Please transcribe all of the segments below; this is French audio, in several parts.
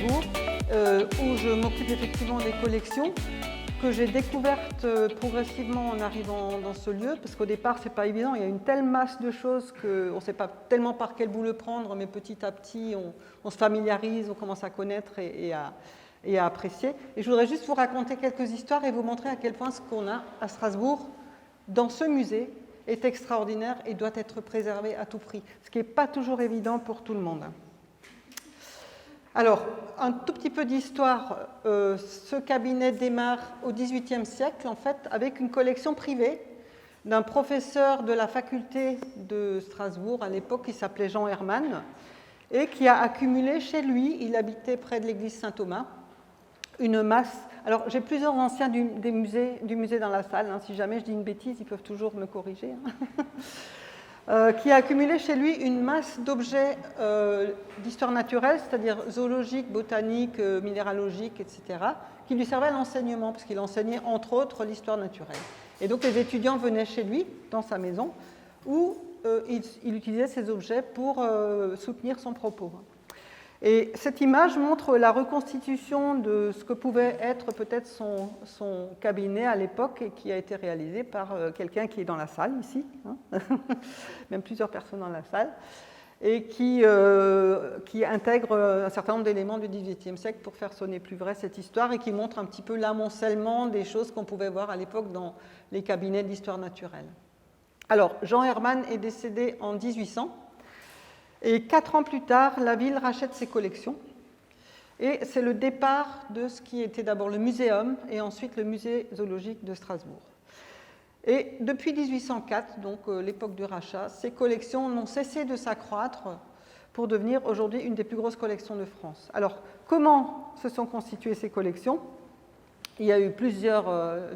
Strasbourg, où je m'occupe effectivement des collections que j'ai découvertes progressivement en arrivant dans ce lieu, parce qu'au départ, c'est pas évident, il y a une telle masse de choses qu'on ne sait pas tellement par quel bout le prendre, mais petit à petit, on se familiarise, on commence à connaître et à apprécier. Et je voudrais juste vous raconter quelques histoires et vous montrer à quel point ce qu'on a à Strasbourg, dans ce musée, est extraordinaire et doit être préservé à tout prix, ce qui n'est pas toujours évident pour tout le monde. Alors, un tout petit peu d'histoire. Ce cabinet démarre au XVIIIe siècle, en fait, avec une collection privée d'un professeur de la faculté de Strasbourg à l'époque, qui s'appelait Jean Hermann, et qui a accumulé chez lui, il habitait près de l'église Saint-Thomas, une masse. Alors, j'ai plusieurs anciens du musée dans la salle. Hein, si jamais je dis une bêtise, ils peuvent toujours me corriger. Qui a accumulé chez lui une masse d'objets d'histoire naturelle, c'est-à-dire zoologique, botanique, minéralogique, etc., qui lui servaient à l'enseignement, parce qu'il enseignait entre autres l'histoire naturelle. Et donc les étudiants venaient chez lui, dans sa maison, où il utilisait ces objets pour soutenir son propos. Et cette image montre la reconstitution de ce que pouvait être peut-être son cabinet à l'époque et qui a été réalisé par quelqu'un qui est dans la salle ici, hein, même plusieurs personnes dans la salle, et qui intègre un certain nombre d'éléments du XVIIIe siècle pour faire sonner plus vrai cette histoire et qui montre un petit peu l'amoncellement des choses qu'on pouvait voir à l'époque dans les cabinets d'histoire naturelle. Alors, Jean Hermann est décédé en 1800. Et 4 ans plus tard, la ville rachète ses collections. Et c'est le départ de ce qui était d'abord le muséum et ensuite le musée zoologique de Strasbourg. Et depuis 1804, donc l'époque du rachat, ces collections n'ont cessé de s'accroître pour devenir aujourd'hui une des plus grosses collections de France. Alors, comment se sont constituées ces collections ? Il y a eu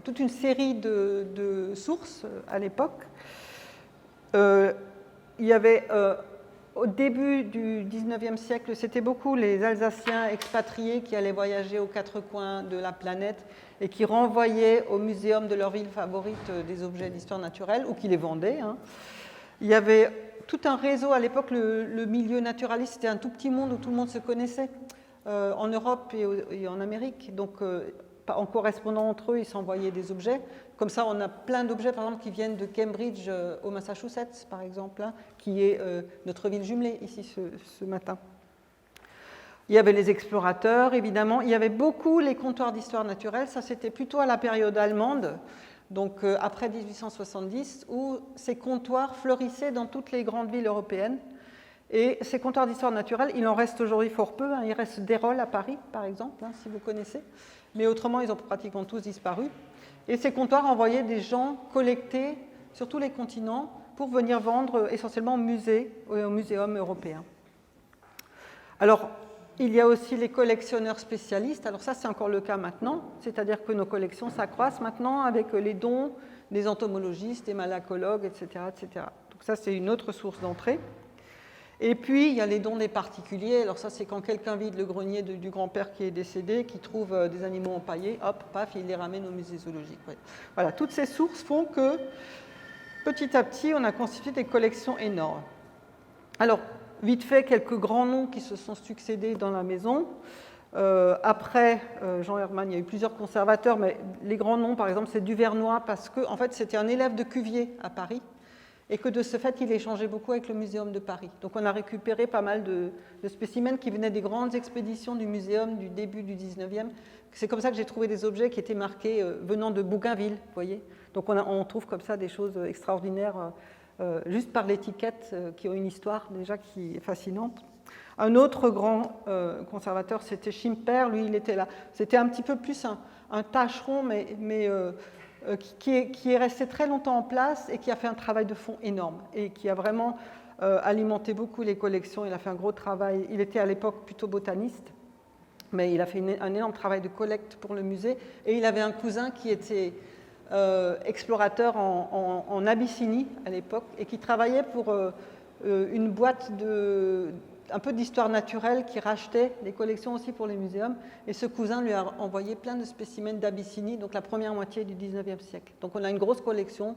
toute une série de sources à l'époque. Il y avait... Au début du XIXe siècle, c'était beaucoup les Alsaciens expatriés qui allaient voyager aux 4 coins de la planète et qui renvoyaient au muséum de leur ville favorite des objets d'histoire naturelle ou qui les vendaient. Hein. Il y avait tout un réseau à l'époque, le milieu naturaliste, c'était un tout petit monde où tout le monde se connaissait en Europe et en Amérique. Donc, en correspondant entre eux, ils s'envoyaient des objets. Comme ça, on a plein d'objets, par exemple, qui viennent de Cambridge au Massachusetts, par exemple, hein, qui est notre ville jumelée ici ce matin. Il y avait les explorateurs, évidemment. Il y avait beaucoup les comptoirs d'histoire naturelle. Ça, c'était plutôt à la période allemande, donc après 1870, où ces comptoirs fleurissaient dans toutes les grandes villes européennes. Et ces comptoirs d'histoire naturelle, il en reste aujourd'hui fort peu. Hein. Il reste Dérolle à Paris, par exemple, hein, si vous connaissez. Mais autrement, ils ont pratiquement tous disparu. Et ces comptoirs envoyaient des gens collectés sur tous les continents pour venir vendre essentiellement au musée et au muséum européen. Alors, il y a aussi les collectionneurs spécialistes. Alors ça, c'est encore le cas maintenant. C'est-à-dire que nos collections s'accroissent maintenant avec les dons des entomologistes, des malacologues, etc., etc. Donc ça, c'est une autre source d'entrée. Et puis, il y a les dons des particuliers. Alors ça, c'est quand quelqu'un vide le grenier du grand-père qui est décédé, qui trouve des animaux empaillés, hop, paf, il les ramène au musée zoologique. Ouais. Voilà, toutes ces sources font que, petit à petit, on a constitué des collections énormes. Alors, vite fait, quelques grands noms qui se sont succédés dans la maison. Après Jean Hermann, il y a eu plusieurs conservateurs, mais les grands noms, par exemple, c'est Duvernois, parce que, en fait, c'était un élève de Cuvier à Paris, et que de ce fait, il échangeait beaucoup avec le Muséum de Paris. Donc on a récupéré pas mal de spécimens qui venaient des grandes expéditions du Muséum du début du 19e. C'est comme ça que j'ai trouvé des objets qui étaient marqués venant de Bougainville, vous voyez. Donc on trouve comme ça des choses extraordinaires, juste par l'étiquette, qui ont une histoire déjà qui est fascinante. Un autre grand conservateur, c'était Schimper. Lui, il était là. C'était un petit peu plus un tâcheron, mais qui est resté très longtemps en place et qui a fait un travail de fond énorme et qui a vraiment alimenté beaucoup les collections. Il a fait un gros travail. Il était à l'époque plutôt botaniste, mais il a fait un énorme travail de collecte pour le musée. Et il avait un cousin qui était explorateur en Abyssinie à l'époque et qui travaillait pour une boîte un peu d'histoire naturelle qui rachetait des collections aussi pour les muséums. Et ce cousin lui a envoyé plein de spécimens d'Abyssinie, donc la première moitié du 19e siècle. Donc on a une grosse collection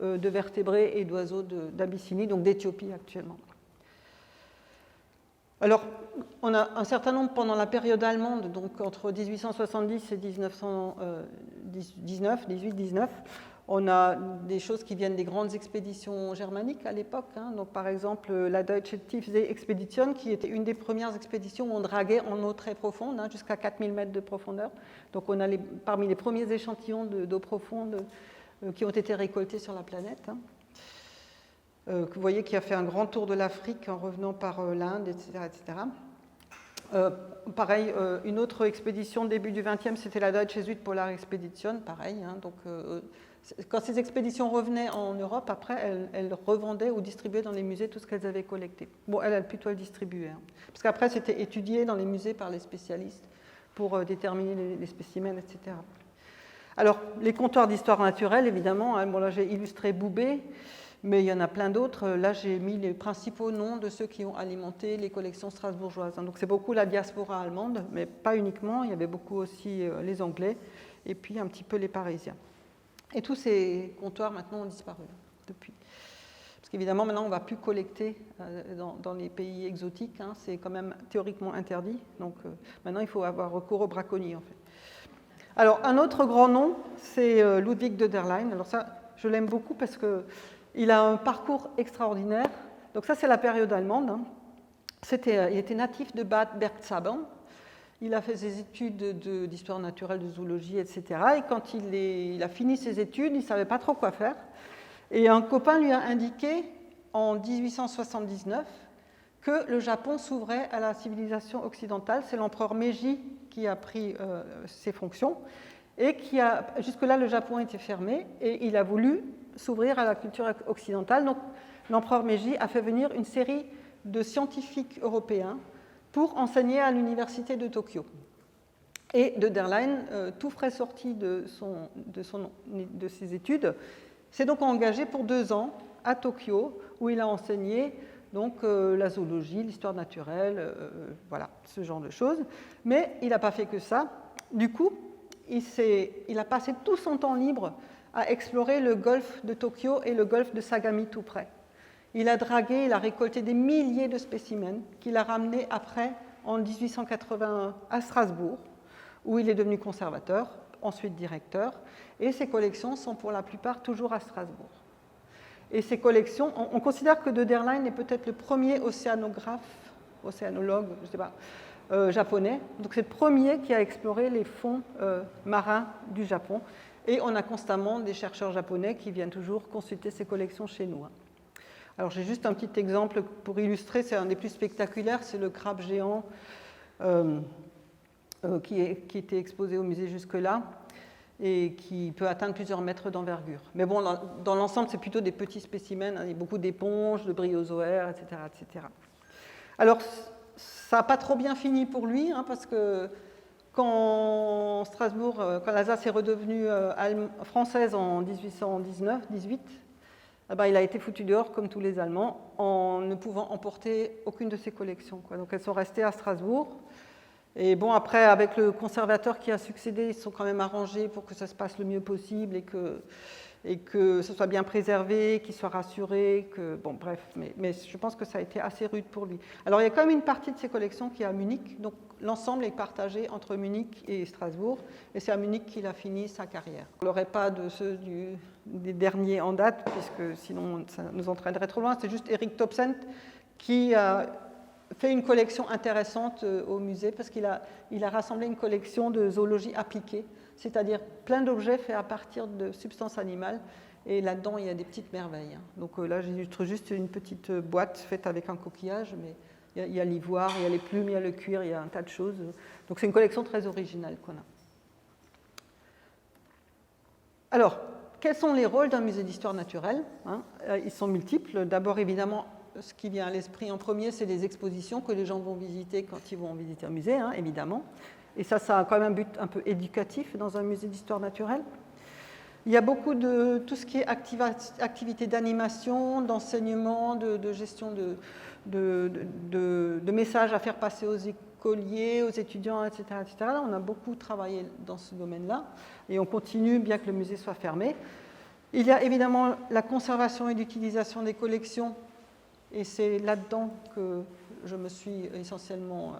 de vertébrés et d'oiseaux d'Abyssinie, donc d'Éthiopie actuellement. Alors, on a un certain nombre pendant la période allemande, donc entre 1870 et 1819, on a des choses qui viennent des grandes expéditions germaniques à l'époque. Donc, par exemple, la Deutsche Tiefsee-Expedition, qui était une des premières expéditions où on draguait en eau très profonde, jusqu'à 4000 mètres de profondeur. Donc, on a parmi les premiers échantillons d'eau profonde qui ont été récoltés sur la planète. Vous voyez qui a fait un grand tour de l'Afrique en revenant par l'Inde, etc. Pareil, une autre expédition début du XXe, c'était la Deutsche Südpolar Expedition, pareil. Donc, quand ces expéditions revenaient en Europe, après, elles revendaient ou distribuaient dans les musées tout ce qu'elles avaient collecté. Bon, elles plutôt elles distribuaient. Parce qu'après, c'était étudié dans les musées par les spécialistes pour déterminer les spécimens, etc. Alors, les comptoirs d'histoire naturelle, évidemment. Bon, là, j'ai illustré Boubé. Mais il y en a plein d'autres. Là, j'ai mis les principaux noms de ceux qui ont alimenté les collections strasbourgeoises. Donc, c'est beaucoup la diaspora allemande, mais pas uniquement. Il y avait beaucoup aussi les Anglais et puis un petit peu les Parisiens. Et tous ces comptoirs, maintenant, ont disparu depuis. Parce qu'évidemment, maintenant, on ne va plus collecter dans les pays exotiques. C'est quand même théoriquement interdit. Donc, maintenant, il faut avoir recours aux braconniers, en fait. Alors, un autre grand nom, c'est Ludwig de der Leyen. Alors ça, je l'aime beaucoup parce que il a un parcours extraordinaire. Donc ça, c'est la période allemande. Il était natif de Bad Bergzabern. Il a fait ses études d'histoire naturelle, de zoologie, etc. Et quand il a fini ses études, il ne savait pas trop quoi faire. Et un copain lui a indiqué, en 1879, que le Japon s'ouvrait à la civilisation occidentale. C'est l'empereur Meiji qui a pris ses fonctions. Et jusque-là, le Japon était fermé. Et il a voulu s'ouvrir à la culture occidentale. Donc, l'empereur Meiji a fait venir une série de scientifiques européens pour enseigner à l'université de Tokyo. Et de der Leyen, tout frais sorti de ses études, s'est donc engagé pour 2 ans à Tokyo, où il a enseigné donc, la zoologie, l'histoire naturelle, voilà, ce genre de choses. Mais il n'a pas fait que ça. Du coup, il a passé tout son temps libre à explorer le golfe de Tokyo et le golfe de Sagami tout près. Il a récolté des milliers de spécimens qu'il a ramenés après, en 1881, à Strasbourg, où il est devenu conservateur, ensuite directeur, et ses collections sont pour la plupart toujours à Strasbourg. Et ces collections, on considère que de der Leyen est peut-être le premier océanologue, je ne sais pas, japonais. Donc c'est le premier qui a exploré les fonds marins du Japon. Et on a constamment des chercheurs japonais qui viennent toujours consulter ces collections chez nous. Alors j'ai juste un petit exemple pour illustrer, c'est un des plus spectaculaires, c'est le crabe géant qui était exposé au musée jusque-là et qui peut atteindre plusieurs mètres d'envergure. Mais bon, dans l'ensemble, c'est plutôt des petits spécimens, il y a beaucoup d'éponges, de bryozoaires, etc., etc. Alors, ça n'a pas trop bien fini pour lui, parce que quand l'Alsace est redevenue française en 1818, il a été foutu dehors comme tous les Allemands en ne pouvant emporter aucune de ses collections. Donc elles sont restées à Strasbourg. Et bon, après, avec le conservateur qui a succédé, ils se sont quand même arrangés pour que ça se passe le mieux possible et que ce soit bien préservé, qu'il soit rassuré, bon bref, mais je pense que ça a été assez rude pour lui. Alors il y a quand même une partie de ses collections qui est à Munich, donc l'ensemble est partagé entre Munich et Strasbourg, et c'est à Munich qu'il a fini sa carrière. On n'aurait pas de ceux des derniers en date, puisque sinon ça nous entraînerait trop loin, c'est juste Eric Topsent qui a fait une collection intéressante au musée, parce qu'il a rassemblé une collection de zoologie appliquée, c'est-à-dire plein d'objets faits à partir de substances animales, et là-dedans il y a des petites merveilles. Donc là j'illustre juste une petite boîte faite avec un coquillage, mais il y a l'ivoire, il y a les plumes, il y a le cuir, il y a un tas de choses. Donc c'est une collection très originale qu'on a. Alors, quels sont les rôles d'un musée d'histoire naturelle ? Ils sont multiples. D'abord évidemment, ce qui vient à l'esprit en premier, c'est les expositions que les gens vont visiter quand ils vont visiter un musée, évidemment. Et ça a quand même un but un peu éducatif dans un musée d'histoire naturelle. Il y a beaucoup de tout ce qui est activité d'animation, d'enseignement, de gestion de messages à faire passer aux écoliers, aux étudiants, etc., etc. Là, on a beaucoup travaillé dans ce domaine-là et on continue bien que le musée soit fermé. Il y a évidemment la conservation et l'utilisation des collections Et c'est là-dedans que je me suis essentiellement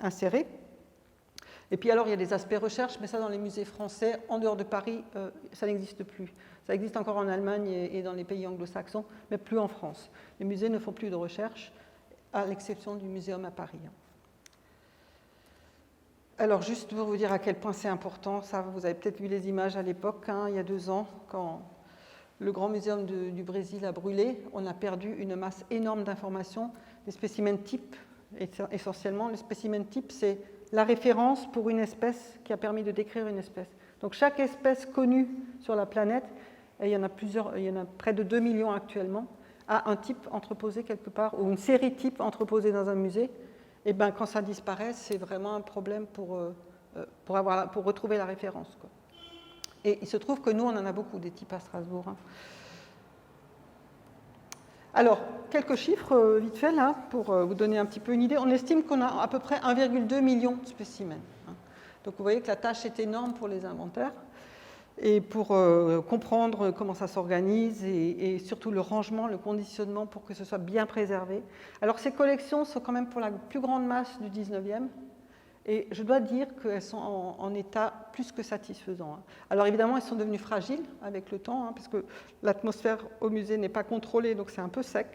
insérée. Et puis alors, il y a des aspects recherche, mais ça, dans les musées français, en dehors de Paris, ça n'existe plus. Ça existe encore en Allemagne et dans les pays anglo-saxons, mais plus en France. Les musées ne font plus de recherche, à l'exception du Muséum à Paris. Alors, juste pour vous dire à quel point c'est important, ça, vous avez peut-être vu les images à l'époque, il y a 2 ans, quand le Grand Muséum du Brésil a brûlé, on a perdu une masse énorme d'informations, des spécimens types, essentiellement. Le spécimen type, c'est la référence pour une espèce qui a permis de décrire une espèce. Donc, chaque espèce connue sur la planète, et il y en a près de 2 millions actuellement, a un type entreposé quelque part, ou une série type entreposée dans un musée. Et bien, quand ça disparaît, c'est vraiment un problème pour retrouver la référence, quoi. Et il se trouve que nous, on en a beaucoup des types à Strasbourg. Alors, quelques chiffres vite fait, là, pour vous donner un petit peu une idée. On estime qu'on a à peu près 1,2 million de spécimens. Donc, vous voyez que la tâche est énorme pour les inventaires. Et pour comprendre comment ça s'organise et surtout le rangement, le conditionnement pour que ce soit bien préservé. Alors, ces collections sont quand même pour la plus grande masse du 19e. Et je dois dire qu'elles sont en état plus que satisfaisant. Alors évidemment, elles sont devenues fragiles avec le temps, parce que l'atmosphère au musée n'est pas contrôlée, donc c'est un peu sec.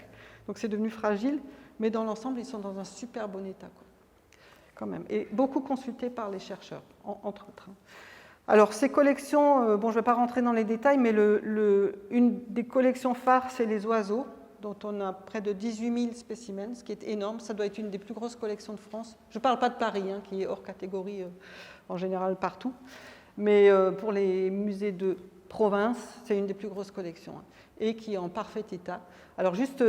Donc c'est devenu fragile, mais dans l'ensemble, ils sont dans un super bon état, quoi, quand même. Et beaucoup consultés par les chercheurs, entre autres. Alors ces collections, bon, je ne vais pas rentrer dans les détails, mais une des collections phares, c'est les oiseaux, dont on a près de 18 000 spécimens, ce qui est énorme. Ça doit être une des plus grosses collections de France. Je ne parle pas de Paris, qui est hors catégorie en général partout, mais pour les musées de province, c'est une des plus grosses collections, et qui est en parfait état. Alors juste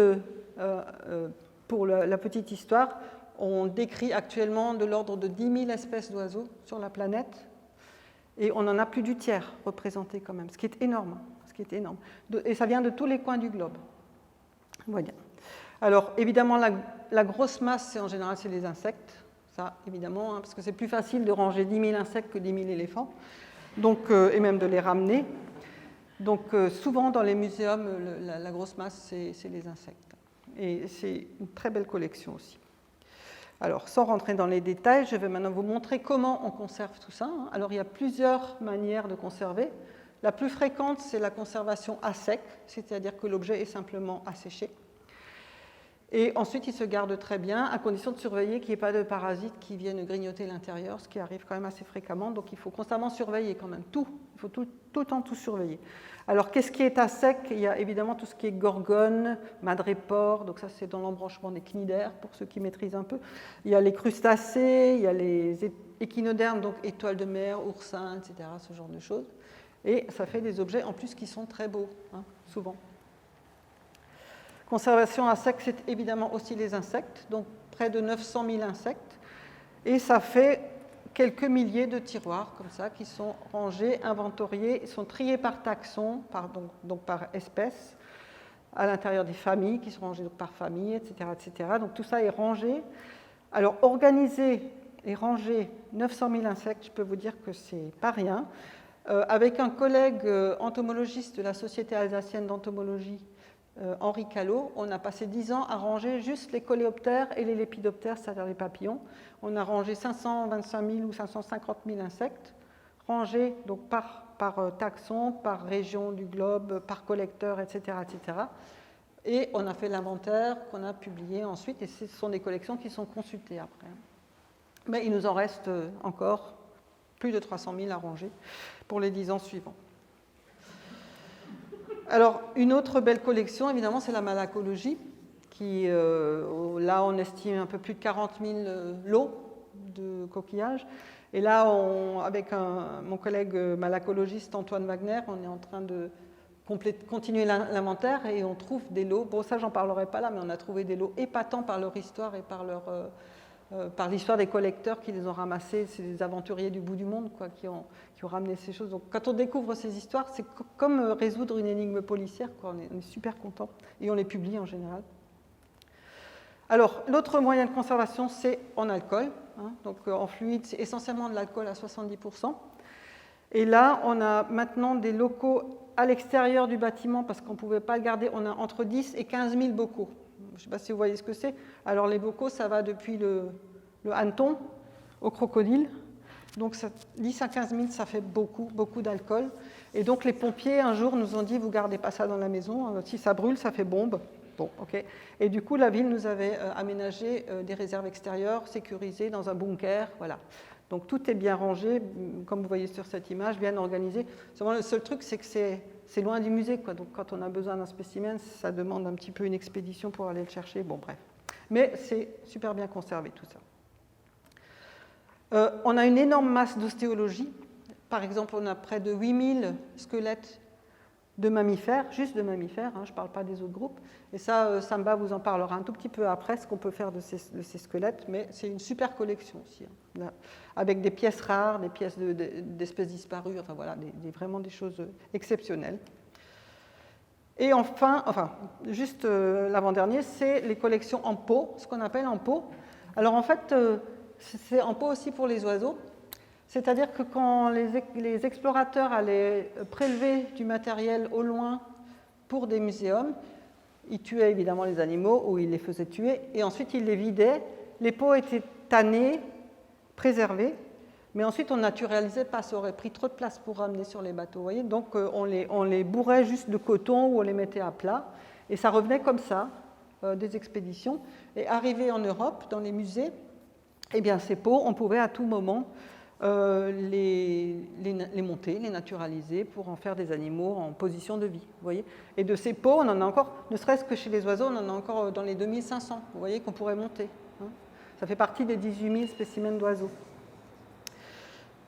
pour la petite histoire, on décrit actuellement de l'ordre de 10 000 espèces d'oiseaux sur la planète, et on en a plus du tiers représentés quand même, ce qui est énorme. Et ça vient de tous les coins du globe. Voilà. Alors, évidemment, la grosse masse, en général, c'est les insectes. Ça, évidemment, parce que c'est plus facile de ranger 10 000 insectes que 10 000 éléphants, donc, et même de les ramener. Donc, souvent, dans les muséums, la grosse masse, c'est les insectes. Et c'est une très belle collection aussi. Alors, sans rentrer dans les détails, je vais maintenant vous montrer comment on conserve tout ça. Alors, il y a plusieurs manières de conserver. La plus fréquente, c'est la conservation à sec, c'est-à-dire que l'objet est simplement asséché. Et ensuite, il se garde très bien, à condition de surveiller qu'il n'y ait pas de parasites qui viennent grignoter l'intérieur, ce qui arrive quand même assez fréquemment. Donc, il faut constamment surveiller quand même tout. Il faut tout le temps tout surveiller. Alors, qu'est-ce qui est à sec? Il y a évidemment tout ce qui est gorgone, madrépore, donc ça, c'est dans l'embranchement des cnidaires, pour ceux qui maîtrisent un peu. Il y a les crustacés, il y a les échinodermes, donc étoiles de mer, oursins, etc., ce genre de choses. Et ça fait des objets en plus qui sont très beaux, souvent. Conservation à sec, c'est évidemment aussi les insectes, donc près de 900 000 insectes. Et ça fait quelques milliers de tiroirs comme ça qui sont rangés, inventoriés, ils sont triés par taxon, donc par espèce, à l'intérieur des familles qui sont rangées donc par famille, etc., etc. Donc tout ça est rangé. Alors organiser et ranger 900 000 insectes, je peux vous dire que c'est pas rien. Avec un collègue entomologiste de la Société alsacienne d'entomologie, Henri Callot, on a passé 10 ans à ranger juste les coléoptères et les lépidoptères, c'est-à-dire les papillons. On a rangé 525 000 ou 550 000 insectes, rangés donc par taxon, par région du globe, par collecteur, etc., etc. Et on a fait l'inventaire qu'on a publié ensuite, et ce sont des collections qui sont consultées après. Mais il nous en reste encore plus de 300 000 à ranger pour les 10 ans suivants. Alors, une autre belle collection, évidemment, c'est la malacologie, qui, là, on estime un peu plus de 40 000 lots de coquillages. Et là, avec mon collègue malacologiste Antoine Wagner, on est en train de continuer l'inventaire et on trouve des lots. Bon, ça, j'en parlerai pas là, mais on a trouvé des lots épatants par leur histoire et par l'histoire des collecteurs qui les ont ramassés. C'est des aventuriers du bout du monde, quoi, qui ont ramené ces choses. Donc, quand on découvre ces histoires, c'est comme résoudre une énigme policière, quoi. On est super content et on les publie en général. Alors, l'autre moyen de conservation, c'est en alcool. Donc, en fluide, c'est essentiellement de l'alcool à 70%. Et là, on a maintenant des locaux à l'extérieur du bâtiment parce qu'on ne pouvait pas le garder. On a entre 10 et 15 000 bocaux. ne sais pas si vous voyez ce que c'est. Alors les bocaux, ça va depuis le hanneton au crocodile. Donc 10 à 15 000, ça fait beaucoup, beaucoup d'alcool. Et donc les pompiers, un jour, nous ont dit, vous ne gardez pas ça dans la maison, si ça brûle, ça fait bombe. Bon, ok. Et du coup, la ville nous avait aménagé des réserves extérieures, sécurisées dans un bunker, voilà. Donc tout est bien rangé, comme vous voyez sur cette image, bien organisé. Seulement, le seul truc, c'est que c'est loin du musée, quoi. Donc quand on a besoin d'un spécimen, ça demande un petit peu une expédition pour aller le chercher. Bon, bref. Mais c'est super bien conservé, tout ça. On a une énorme masse d'ostéologie. Par exemple, on a près de 8000 squelettes de mammifères, juste de mammifères, hein, je ne parle pas des autres groupes. Et ça, Samba vous en parlera un tout petit peu après, ce qu'on peut faire de ces squelettes, mais c'est une super collection aussi, hein, là, avec des pièces rares, des pièces d'espèces disparues, enfin voilà, vraiment des choses exceptionnelles. Et enfin juste l'avant-dernier, c'est les collections en pot, ce qu'on appelle en pot. Alors en fait, c'est en pot aussi pour les oiseaux. C'est-à-dire que quand les explorateurs allaient prélever du matériel au loin pour des muséums, ils tuaient évidemment les animaux ou ils les faisaient tuer et ensuite ils les vidaient. Les pots étaient tannés, préservés, mais ensuite on ne naturalisait pas, ça aurait pris trop de place pour ramener sur les bateaux. Vous voyez, donc on les bourrait juste de coton ou on les mettait à plat et ça revenait comme ça des expéditions. Et arrivé en Europe, dans les musées, eh bien, ces pots, on pouvait à tout moment les monter, les naturaliser pour en faire des animaux en position de vie. Vous voyez, et de ces pots, on en a encore, ne serait-ce que chez les oiseaux, on en a encore dans les 2500, vous voyez, qu'on pourrait monter. Hein. Ça fait partie des 18 000 spécimens d'oiseaux.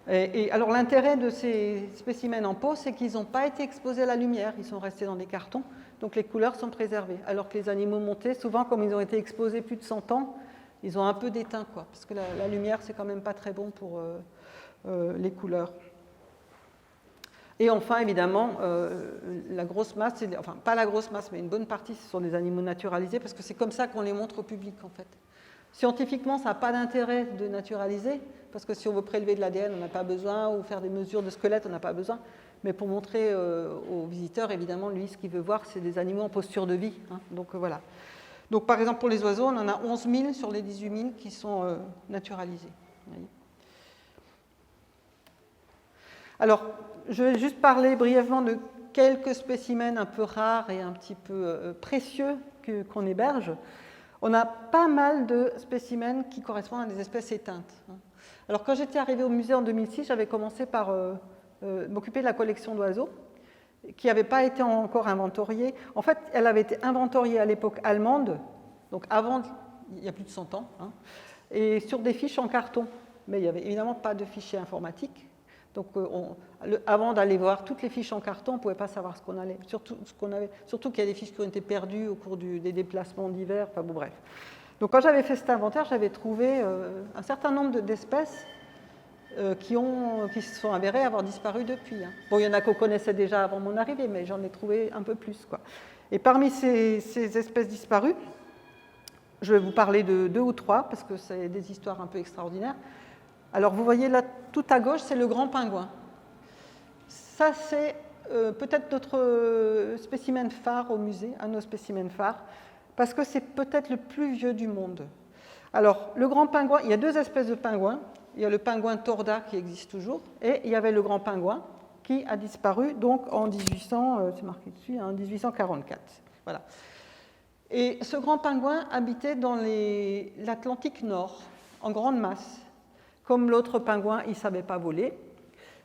Et alors l'intérêt de ces spécimens en pot, c'est qu'ils n'ont pas été exposés à la lumière, ils sont restés dans des cartons, donc les couleurs sont préservées. Alors que les animaux montés, souvent comme ils ont été exposés plus de 100 ans, ils ont un peu d'éteint, quoi, parce que la lumière, c'est quand même pas très bon pour les couleurs. Et enfin, évidemment, la grosse masse, enfin pas la grosse masse, mais une bonne partie, ce sont des animaux naturalisés, parce que c'est comme ça qu'on les montre au public, en fait. Scientifiquement, ça n'a pas d'intérêt de naturaliser, parce que si on veut prélever de l'ADN, on n'a pas besoin, ou faire des mesures de squelette, on n'a pas besoin. Mais pour montrer aux visiteurs, évidemment, lui, ce qu'il veut voir, c'est des animaux en posture de vie. Hein, donc voilà. Donc par exemple, pour les oiseaux, on en a 11 000 sur les 18 000 qui sont naturalisés. Voyez. Alors, je vais juste parler brièvement de quelques spécimens un peu rares et un petit peu précieux qu'on héberge. On a pas mal de spécimens qui correspondent à des espèces éteintes. Alors, quand j'étais arrivée au musée en 2006, j'avais commencé par m'occuper de la collection d'oiseaux qui n'avait pas été encore inventoriée. En fait, elle avait été inventoriée à l'époque allemande, donc avant, il y a plus de 100 ans, hein, et sur des fiches en carton. Mais il n'y avait évidemment pas de fichier informatique. Donc, avant d'aller voir toutes les fiches en carton, on ne pouvait pas savoir ce qu'on allait, surtout qu'il y a des fiches qui ont été perdues au cours des déplacements divers. Enfin bon, bref. Donc, quand j'avais fait cet inventaire, j'avais trouvé un certain nombre d'espèces qui se sont avérées avoir disparu depuis. Hein. Bon, il y en a qu'on connaissait déjà avant mon arrivée, mais j'en ai trouvé un peu plus, quoi. Et parmi ces espèces disparues, je vais vous parler de 2 ou 3, parce que c'est des histoires un peu extraordinaires. Alors, vous voyez là, tout à gauche, c'est le grand pingouin. Ça, c'est peut-être notre spécimen phare au musée, un de nos spécimens phares, parce que c'est peut-être le plus vieux du monde. Alors, le grand pingouin, il y a 2 espèces de pingouins. Il y a le pingouin torda qui existe toujours, et il y avait le grand pingouin qui a disparu donc en 1844. Voilà. Et ce grand pingouin habitait dans l'Atlantique Nord, en grande masse. Comme l'autre pingouin, il ne savait pas voler,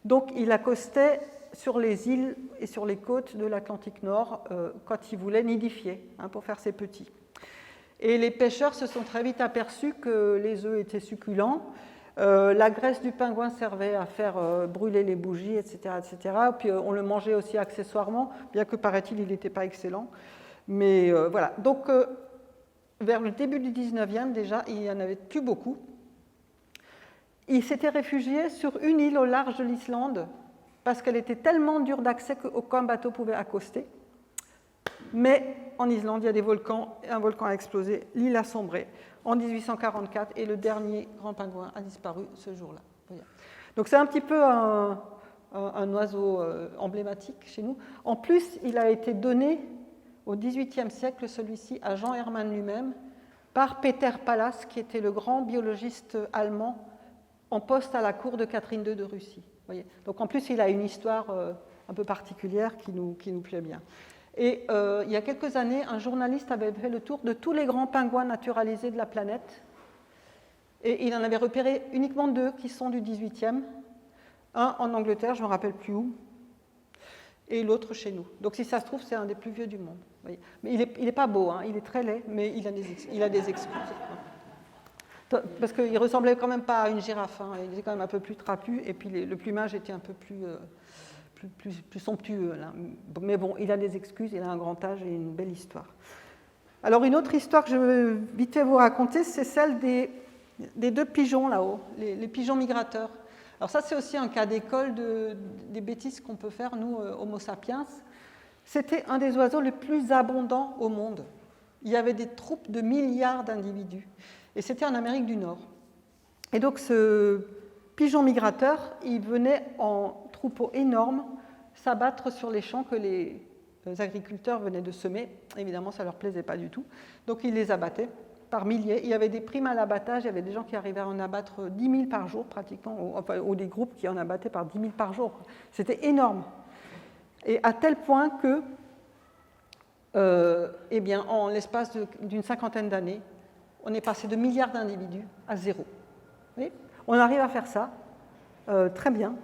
donc il accostait sur les îles et sur les côtes de l'Atlantique Nord quand il voulait nidifier, hein, pour faire ses petits. Et les pêcheurs se sont très vite aperçus que les œufs étaient succulents. La graisse du pingouin servait à faire brûler les bougies, etc., etc. Puis on le mangeait aussi accessoirement, bien que, paraît-il, il n'était pas excellent. Mais voilà. Donc, vers le début du 19e, déjà, il n'y en avait plus beaucoup. Il s'était réfugié sur une île au large de l'Islande parce qu'elle était tellement dure d'accès qu'aucun bateau pouvait accoster. Mais en Islande, il y a des volcans, un volcan a explosé, l'île a sombré en 1844 et le dernier grand pingouin a disparu ce jour-là. Donc c'est un petit peu un oiseau emblématique chez nous. En plus, il a été donné au XVIIIe siècle, celui-ci à Jean Hermann lui-même, par Peter Pallas, qui était le grand biologiste allemand en poste à la cour de Catherine II de Russie. Voyez. Donc en plus, il a une histoire un peu particulière qui nous plaît bien. Et il y a quelques années, un journaliste avait fait le tour de tous les grands pingouins naturalisés de la planète. Et il en avait repéré uniquement 2 qui sont du XVIIIe. Un en Angleterre, je ne me rappelle plus où, et l'autre chez nous. Donc si ça se trouve, c'est un des plus vieux du monde. Voyez. Mais il n'est pas beau, hein, il est très laid, mais il a des excuses. Parce qu'il ne ressemblait quand même pas à une girafe, hein, il était quand même un peu plus trapu, et puis le plumage était un peu plus somptueux. Là. Mais bon, il a des excuses, il a un grand âge et une belle histoire. Alors une autre histoire que je veux vite vous raconter, c'est celle des 2 pigeons là-haut, les pigeons migrateurs. Alors ça, c'est aussi un cas d'école des bêtises qu'on peut faire, nous, Homo sapiens. C'était un des oiseaux les plus abondants au monde. Il y avait des troupes de milliards d'individus. Et c'était en Amérique du Nord. Et donc ce pigeon migrateur, il venait en troupeau énorme s'abattre sur les champs que les agriculteurs venaient de semer. Évidemment, ça ne leur plaisait pas du tout. Donc il les abattait par milliers. Il y avait des primes à l'abattage, il y avait des gens qui arrivaient à en abattre 10 000 par jour pratiquement, ou des groupes qui en abattaient par 10 000 par jour. C'était énorme. Et à tel point que, eh bien, en l'espace d'une cinquantaine d'années, on est passé de milliards d'individus à 0. Oui, on arrive à faire ça très bien,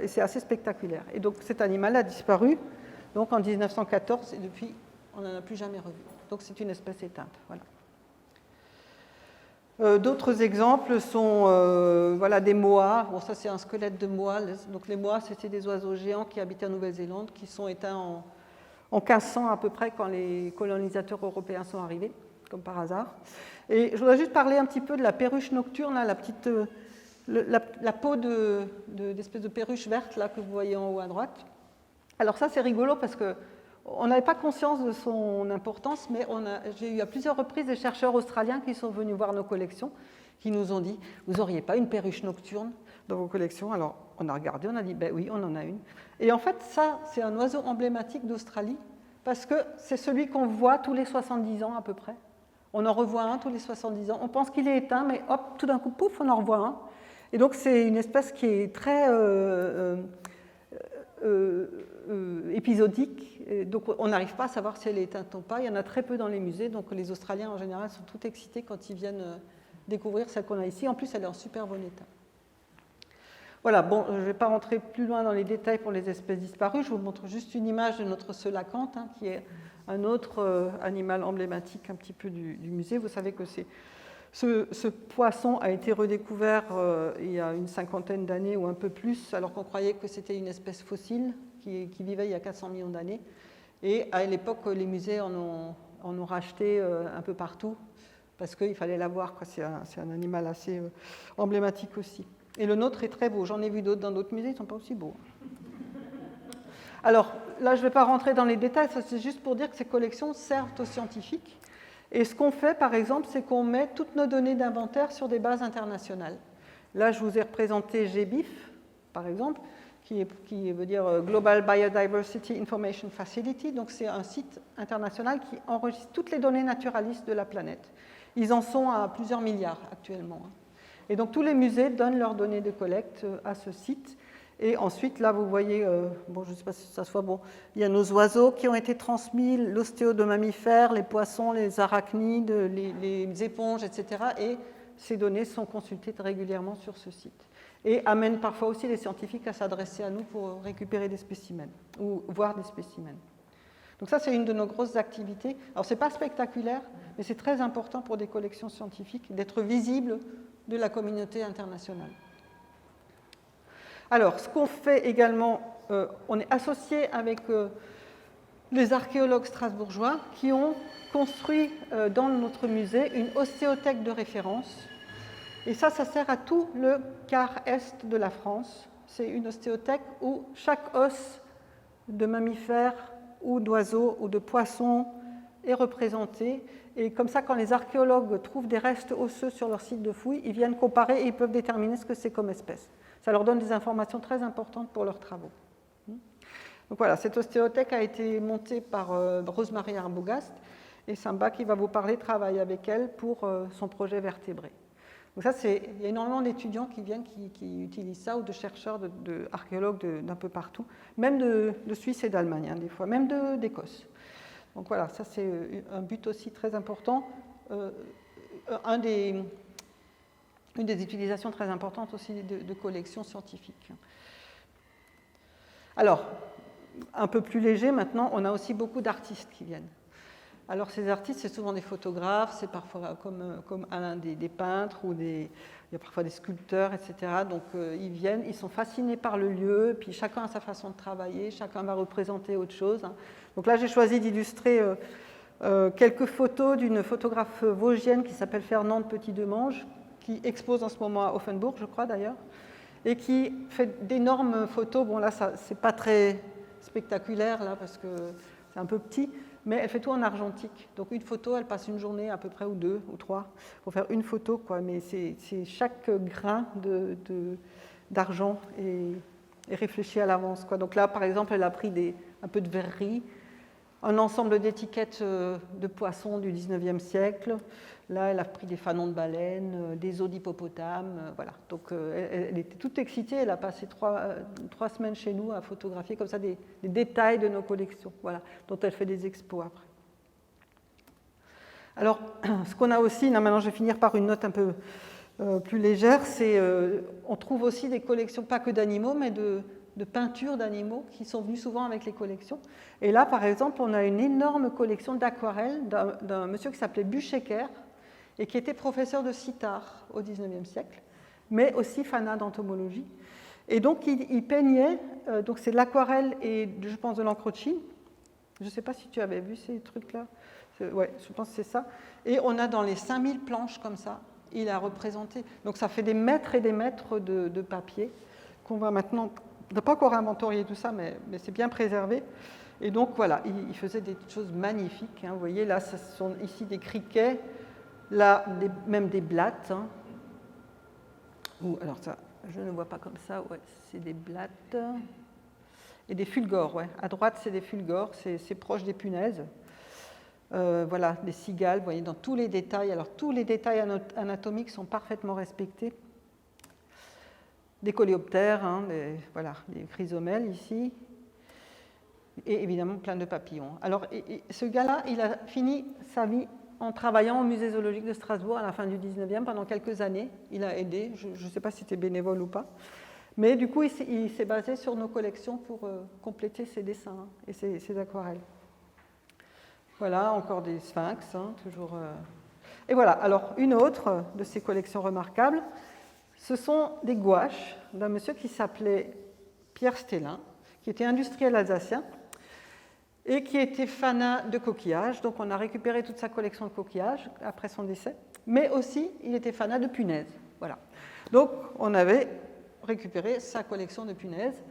et c'est assez spectaculaire. Et donc cet animal a disparu donc en 1914, et depuis, on n'en a plus jamais revu. Donc c'est une espèce éteinte. Voilà. D'autres exemples sont voilà, des moas. Bon, ça, c'est un squelette de moa. Donc, les moas, c'était des oiseaux géants qui habitaient en Nouvelle-Zélande, qui sont éteints en 1500 à peu près, quand les colonisateurs européens sont arrivés, comme par hasard. Et je voudrais juste parler un petit peu de la perruche nocturne, là, la peau d'espèce de perruche verte là, que vous voyez en haut à droite. Alors ça, c'est rigolo parce que on n'avait pas conscience de son importance, mais j'ai eu à plusieurs reprises des chercheurs australiens qui sont venus voir nos collections, qui nous ont dit « Vous n'auriez pas une perruche nocturne dans vos collections ?» Alors, on a regardé, on a dit « Ben oui, on en a une. » Et en fait, ça, c'est un oiseau emblématique d'Australie, parce que c'est celui qu'on voit tous les 70 ans à peu près. On en revoit un tous les 70 ans. On pense qu'il est éteint, mais hop, tout d'un coup, pouf, on en revoit un. Et donc, c'est une espèce qui est très épisodique, et donc on n'arrive pas à savoir si elle est éteinte ou pas. Il y en a très peu dans les musées, donc les Australiens en général sont tout excités quand ils viennent découvrir celle qu'on a ici. En plus, elle est en super bon état. Voilà, bon, je ne vais pas rentrer plus loin dans les détails pour les espèces disparues, je vous montre juste une image de notre selacanthe, hein, qui est un autre animal emblématique un petit peu du musée. Vous savez que ce poisson a été redécouvert il y a une cinquantaine d'années ou un peu plus, alors qu'on croyait que c'était une espèce fossile qui vivait il y a 400 millions d'années. Et à l'époque, les musées en ont racheté un peu partout, parce qu'il fallait l'avoir. C'est un animal assez emblématique aussi. Et le nôtre est très beau. J'en ai vu d'autres dans d'autres musées, ils ne sont pas aussi beaux. Alors là, je ne vais pas rentrer dans les détails, c'est juste pour dire que ces collections servent aux scientifiques. Et ce qu'on fait, par exemple, c'est qu'on met toutes nos données d'inventaire sur des bases internationales. Là, je vous ai représenté GBIF, par exemple, qui veut dire Global Biodiversity Information Facility. Donc, c'est un site international qui enregistre toutes les données naturalistes de la planète. Ils en sont à plusieurs milliards actuellement. Et donc, tous les musées donnent leurs données de collecte à ce site. Et ensuite, là, vous voyez, bon, je ne sais pas si ça se voit, bon, il y a nos oiseaux qui ont été transmis, l'ostéo de mammifères, les poissons, les arachnides, les éponges, etc. Et ces données sont consultées régulièrement sur ce site. Et amènent parfois aussi les scientifiques à s'adresser à nous pour récupérer des spécimens ou voir des spécimens. Donc ça, c'est une de nos grosses activités. Alors, ce n'est pas spectaculaire, mais c'est très important pour des collections scientifiques d'être visibles de la communauté internationale. Alors, ce qu'on fait également, on est associé avec les archéologues strasbourgeois qui ont construit dans notre musée une ostéothèque de référence. Et ça sert à tout le quart est de la France. C'est une ostéothèque où chaque os de mammifère ou d'oiseau ou de poisson est représenté. Et comme ça, quand les archéologues trouvent des restes osseux sur leur site de fouilles, ils viennent comparer et ils peuvent déterminer ce que c'est comme espèce. Ça leur donne des informations très importantes pour leurs travaux. Donc voilà, cette ostéothèque a été montée par Rosemarie Arbogast, et Samba, qui va vous parler, travaille avec elle pour son projet vertébré. Donc ça, il y a énormément d'étudiants qui viennent, qui utilisent ça, ou de chercheurs, archéologues d'un peu partout, même de Suisse et d'Allemagne, hein, des fois, même d'Écosse. Donc voilà, ça c'est un but aussi très important. Une des utilisations très importantes aussi de collections scientifiques. Alors, un peu plus léger maintenant, on a aussi beaucoup d'artistes qui viennent. Alors ces artistes, c'est souvent des photographes, c'est parfois comme Alain des peintres, ou il y a parfois des sculpteurs, etc. Donc ils viennent, ils sont fascinés par le lieu, puis chacun a sa façon de travailler, chacun va représenter autre chose. Donc là, j'ai choisi d'illustrer quelques photos d'une photographe vosgienne qui s'appelle Fernande Petit-Demange, qui expose en ce moment à Offenbourg, je crois d'ailleurs, et qui fait d'énormes photos. Bon là, c'est pas très spectaculaire là, parce que c'est un peu petit, mais elle fait tout en argentique. Donc une photo, elle passe une journée à peu près, ou 2 ou 3, pour faire une photo, quoi. Mais c'est chaque grain d'argent est réfléchi à l'avance, quoi. Donc là, par exemple, elle a pris un peu de verrerie, un ensemble d'étiquettes de poissons du 19e siècle. Là, elle a pris des fanons de baleines, des os d'hippopotame, voilà. Donc elle était toute excitée, elle a passé 3 semaines chez nous à photographier comme ça des détails de nos collections, voilà, dont elle fait des expos après. Alors, ce qu'on a aussi, là maintenant je vais finir par une note un peu plus légère, c'est on trouve aussi des collections, pas que d'animaux, mais de peintures d'animaux qui sont venues souvent avec les collections. Et là, par exemple, on a une énorme collection d'aquarelles d'un monsieur qui s'appelait Buchecker, et qui était professeur de sitar au XIXe siècle, mais aussi fanat d'entomologie. Et donc, il peignait, donc c'est de l'aquarelle et, je pense, de l'encre de Chine. Je ne sais pas si tu avais vu ces trucs-là. Oui, je pense que c'est ça. Et on a dans les 5000 planches comme ça, il a représenté. Donc, ça fait des mètres et des mètres de papier qu'on va maintenant... On n'a pas encore inventorié tout ça, mais c'est bien préservé. Et donc, voilà, il faisait des choses magnifiques. Hein. Vous voyez, là, ce sont ici des criquets. Là, même des blattes. Hein. Alors ça, je ne vois pas comme ça. Ouais, c'est des blattes. Et des fulgores. Ouais. À droite, c'est des fulgores. C'est proche des punaises. Voilà, des cigales. Vous voyez, dans tous les détails. Alors, tous les détails anatomiques sont parfaitement respectés. Des coléoptères, hein, voilà, des chrysomèles ici. Et évidemment, plein de papillons. Alors, ce gars-là, il a fini sa vie en travaillant au musée zoologique de Strasbourg à la fin du 19e, pendant quelques années. Il a aidé, je ne sais pas si c'était bénévole ou pas, mais du coup, il s'est basé sur nos collections pour compléter ses dessins et ses aquarelles. Voilà, encore des sphinx, hein, toujours. Et voilà, alors une autre de ces collections remarquables, ce sont des gouaches d'un monsieur qui s'appelait Pierre Stellin, qui était industriel alsacien, et qui était fanat de coquillages. Donc on a récupéré toute sa collection de coquillages après son décès, mais aussi il était fanat de punaises. Voilà. Donc on avait récupéré sa collection de punaises,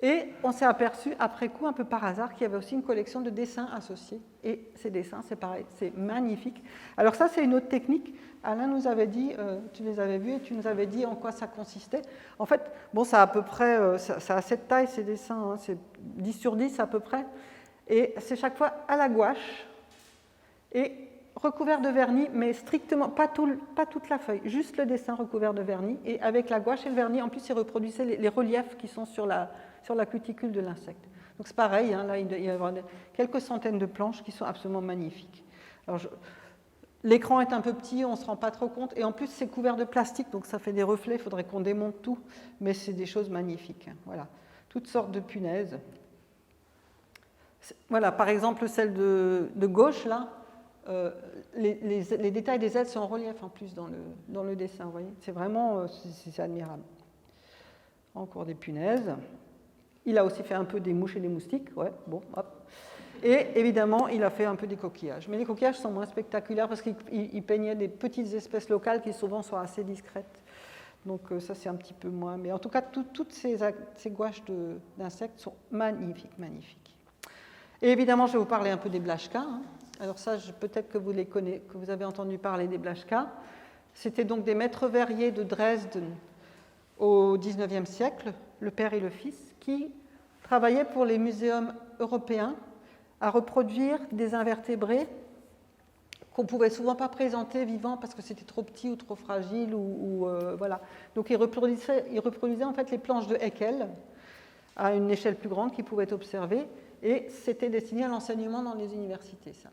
et on s'est aperçu après coup, un peu par hasard, qu'il y avait aussi une collection de dessins associés. Et ces dessins, c'est pareil, c'est magnifique. Alors ça, c'est une autre technique. Alain nous avait dit, tu les avais vus et tu nous avais dit en quoi ça consistait. En fait, bon, ça a à peu près, ça a cette taille, ces dessins, hein, c'est 10 sur 10 à peu près. Et c'est chaque fois à la gouache et recouvert de vernis, mais strictement, pas toute la feuille, juste le dessin recouvert de vernis. Et avec la gouache et le vernis, en plus, il reproduisait les reliefs qui sont sur la cuticule de l'insecte. Donc c'est pareil, hein, là, il y a quelques centaines de planches qui sont absolument magnifiques. Alors, l'écran est un peu petit, on ne se rend pas trop compte. Et en plus, c'est couvert de plastique, donc ça fait des reflets, il faudrait qu'on démonte tout. Mais c'est des choses magnifiques. Hein, voilà. Toutes sortes de punaises. Voilà, par exemple, celle de gauche, là, les détails des ailes sont en relief en plus dans le dessin, vous voyez. C'est vraiment, c'est admirable. Encore des punaises. Il a aussi fait un peu des mouches et des moustiques, ouais, bon, hop. Et évidemment, il a fait un peu des coquillages. Mais les coquillages sont moins spectaculaires parce qu'il peignait des petites espèces locales qui souvent sont assez discrètes. Donc ça, c'est un petit peu moins. Mais en tout cas, toutes ces gouaches d'insectes sont magnifiques, magnifiques. Et évidemment, je vais vous parler un peu des Blaschka. Hein. Alors ça, peut-être que vous les connaissez, que vous avez entendu parler des Blaschka. C'était donc des maîtres verriers de Dresde au XIXe siècle, le père et le fils, qui travaillait pour les muséums européens à reproduire des invertébrés qu'on ne pouvait souvent pas présenter vivants parce que c'était trop petit ou trop fragile. Voilà. Donc il reproduisait en fait les planches de Haeckel à une échelle plus grande qu'ils pouvaient observer, et c'était destiné à l'enseignement dans les universités. Ça.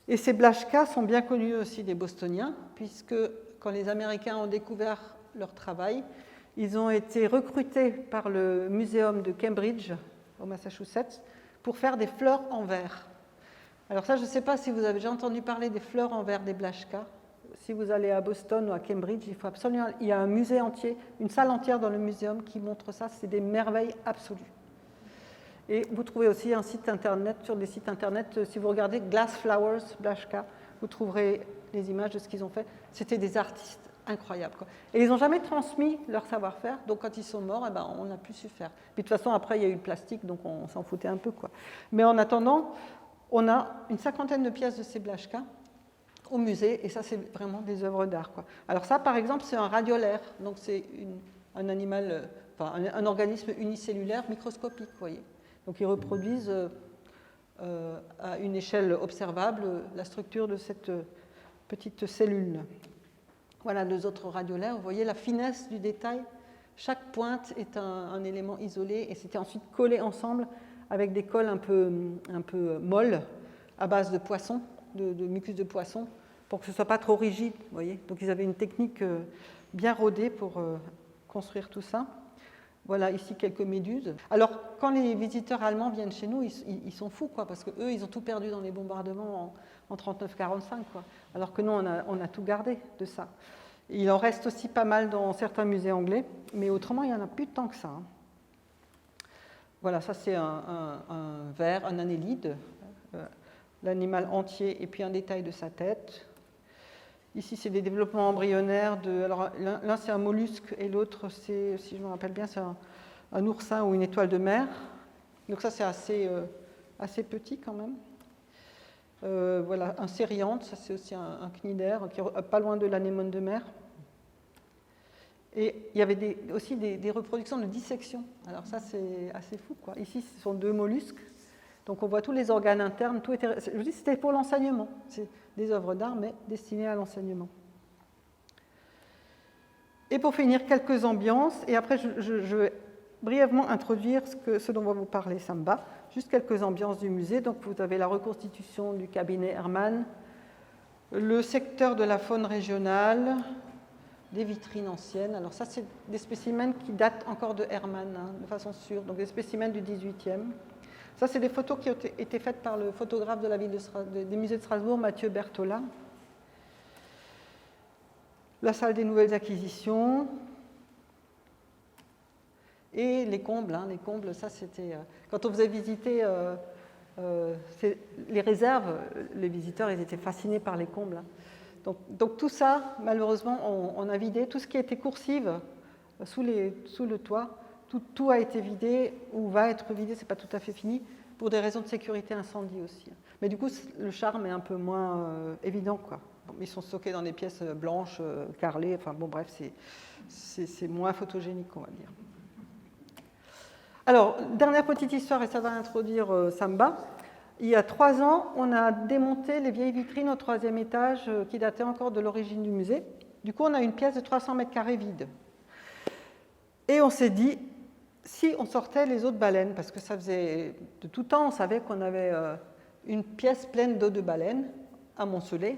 Et ces Blaschka sont bien connus aussi des Bostoniens, puisque quand les Américains ont découvert leur travail, ils ont été recrutés par le Muséum de Cambridge, au Massachusetts, pour faire des fleurs en verre. Alors ça, je ne sais pas si vous avez déjà entendu parler des fleurs en verre des Blaschka. Si vous allez à Boston ou à Cambridge, il y a un musée entier, une salle entière dans le muséum qui montre ça. C'est des merveilles absolues. Et vous trouvez aussi un site internet, sur des sites internet, si vous regardez Glass Flowers Blaschka, vous trouverez les images de ce qu'ils ont fait. C'était des artistes incroyables, quoi. Et ils n'ont jamais transmis leur savoir-faire, donc quand ils sont morts, on n'a plus su faire. Puis de toute façon, après, il y a eu le plastique, donc on s'en foutait un peu, quoi. Mais en attendant, on a une 50aine de pièces de ces Blaschka au musée, et ça, c'est vraiment des œuvres d'art, quoi. Alors ça, par exemple, c'est un radiolaire, donc c'est un animal, un organisme unicellulaire microscopique, vous voyez. Donc ils reproduisent à une échelle observable la structure de cette petite cellule. Voilà deux autres radiolaires. Vous voyez la finesse du détail. Chaque pointe est un élément isolé, et c'était ensuite collé ensemble avec des colles un peu molles à base de poisson, de mucus de poisson, pour que ce ne soit pas trop rigide. Vous voyez. Donc ils avaient une technique bien rodée pour construire tout ça. Voilà ici quelques méduses. Alors, quand les visiteurs allemands viennent chez nous, ils sont fous, quoi, parce qu'eux, ils ont tout perdu dans les bombardements en 39-45, quoi. Alors que nous, on a tout gardé de ça. Il en reste aussi pas mal dans certains musées anglais, mais autrement, il n'y en a plus tant que ça. Voilà, ça c'est un ver, un annélide, l'animal entier, et puis un détail de sa tête. Ici, c'est des développements embryonnaires. Alors, l'un, c'est un mollusque, et l'autre, c'est, si je me rappelle bien, c'est un oursin ou une étoile de mer. Donc ça, c'est assez petit quand même. Voilà, un cérianthe, ça c'est aussi un cnidaire, qui est pas loin de l'anémone de mer. Et il y avait aussi des reproductions de dissection. Alors ça, c'est assez fou, quoi. Ici, ce sont deux mollusques. Donc on voit tous les organes internes. Tout était, je vous dis, c'était pour l'enseignement. C'est des œuvres d'art, mais destinées à l'enseignement. Et pour finir, quelques ambiances. Et après, je vais brièvement introduire ce dont on va vous parler, Samba. Juste quelques ambiances du musée. Donc vous avez la reconstitution du cabinet Hermann, le secteur de la faune régionale, des vitrines anciennes. Alors ça, c'est des spécimens qui datent encore de Hermann, hein, de façon sûre. Donc des spécimens du 18e. Ça, c'est des photos qui ont été faites par le photographe de la ville des musées de Strasbourg, Mathieu Bertholin. La salle des nouvelles acquisitions. Et les combles. Hein, les combles, ça, c'était... quand on faisait visiter les réserves, les visiteurs, ils étaient fascinés par les combles. Hein. Donc tout ça, malheureusement, on a vidé. Tout ce qui était coursive sous le toit, tout a été vidé ou va être vidé, ce n'est pas tout à fait fini, pour des raisons de sécurité incendie aussi. Mais du coup, le charme est un peu moins évident, quoi. Bon, ils sont stockés dans des pièces blanches, carrelées, enfin bon, bref, c'est moins photogénique, on va dire. Alors, dernière petite histoire, et ça va introduire Samba. Il y a 3 ans, on a démonté les vieilles vitrines au 3e étage qui dataient encore de l'origine du musée. Du coup, on a une pièce de 300 mètres carrés vide. Et on s'est dit, si on sortait les autres baleines, parce que ça faisait de tout temps, on savait qu'on avait une pièce pleine d'eau de baleine à Moncelet,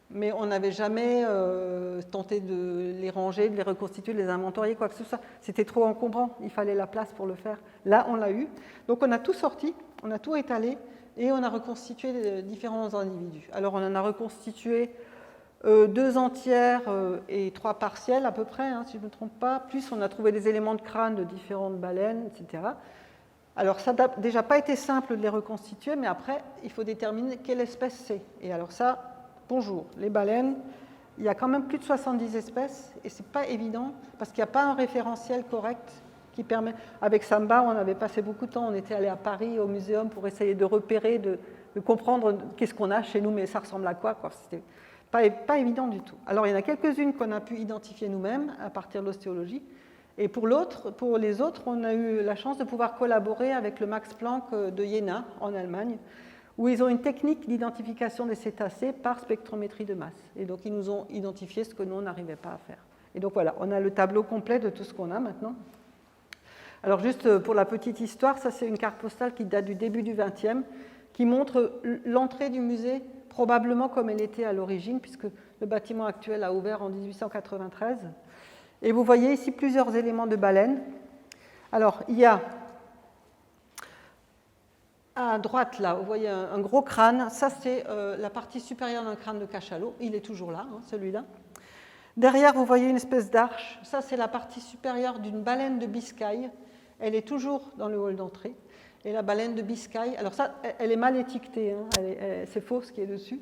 mais on n'avait jamais tenté de les ranger, de les reconstituer, de les inventorier, quoi que ce soit. C'était trop encombrant, il fallait la place pour le faire. Là, on l'a eu. Donc on a tout sorti, on a tout étalé, et on a reconstitué différents individus. Alors on en a reconstitué 2 entières et 3 partielles à peu près, hein, si je ne me trompe pas. Plus on a trouvé des éléments de crâne de différentes baleines, etc. Alors ça n'a déjà pas été simple de les reconstituer, mais après, il faut déterminer quelle espèce c'est. Et alors ça, bonjour, les baleines, il y a quand même plus de 70 espèces, et ce n'est pas évident, parce qu'il n'y a pas un référentiel correct qui permet... Avec Samba, on avait passé beaucoup de temps, on était allé à Paris, au muséum, pour essayer de repérer, de comprendre qu'est-ce qu'on a chez nous, mais ça ressemble à quoi, quoi. C'était pas évident du tout. Alors, il y en a quelques-unes qu'on a pu identifier nous-mêmes à partir de l'ostéologie, Et pour les autres, on a eu la chance de pouvoir collaborer avec le Max Planck de Jena, en Allemagne, où ils ont une technique d'identification des cétacés par spectrométrie de masse. Et donc, ils nous ont identifié ce que nous, on n'arrivait pas à faire. Et donc, voilà, on a le tableau complet de tout ce qu'on a maintenant. Alors, juste pour la petite histoire, ça, c'est une carte postale qui date du début du XXe, qui montre l'entrée du musée probablement comme elle était à l'origine, puisque le bâtiment actuel a ouvert en 1893. Et vous voyez ici plusieurs éléments de baleine. Alors, il y a à droite, là, vous voyez un gros crâne. Ça, c'est la partie supérieure d'un crâne de cachalot. Il est toujours là, hein, celui-là. Derrière, vous voyez une espèce d'arche. Ça, c'est la partie supérieure d'une baleine de Biscaye. Elle est toujours dans le hall d'entrée. Et la baleine de Biscaye, alors ça, elle est mal étiquetée. Hein, c'est faux ce qui est dessus.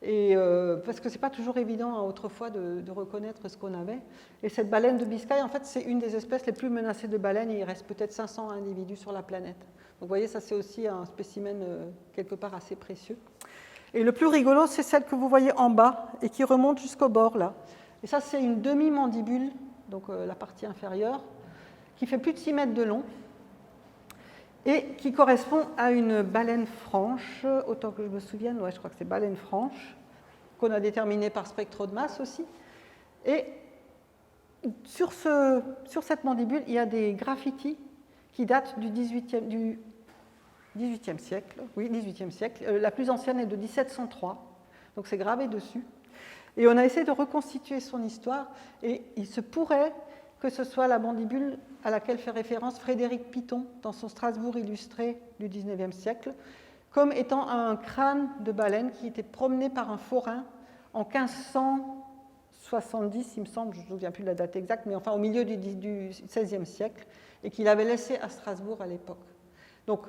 Et, parce que ce n'est pas toujours évident hein, autrefois de reconnaître ce qu'on avait. Et cette baleine de Biscaye, en fait, c'est une des espèces les plus menacées de baleines. Et il reste peut-être 500 individus sur la planète. Donc vous voyez, ça c'est aussi un spécimen quelque part assez précieux. Et le plus rigolo, c'est celle que vous voyez en bas et qui remonte jusqu'au bord là. Et ça, c'est une demi-mandibule, donc la partie inférieure, qui fait plus de 6 mètres de long et qui correspond à une baleine franche, autant que je me souvienne, ouais, je crois que c'est baleine franche, qu'on a déterminée par spectro de masse aussi. Et sur cette mandibule, il y a des graffitis qui datent du 18e siècle. Oui, 18e siècle. La plus ancienne est de 1703, donc c'est gravé dessus. Et on a essayé de reconstituer son histoire, et il se pourrait que ce soit la mandibule à laquelle fait référence Frédéric Piton dans son Strasbourg illustré du 19e siècle, comme étant un crâne de baleine qui était promené par un forain en 1570, il me semble, je ne me souviens plus de la date exacte, mais enfin au milieu du XVIe siècle, et qu'il avait laissé à Strasbourg à l'époque. Donc,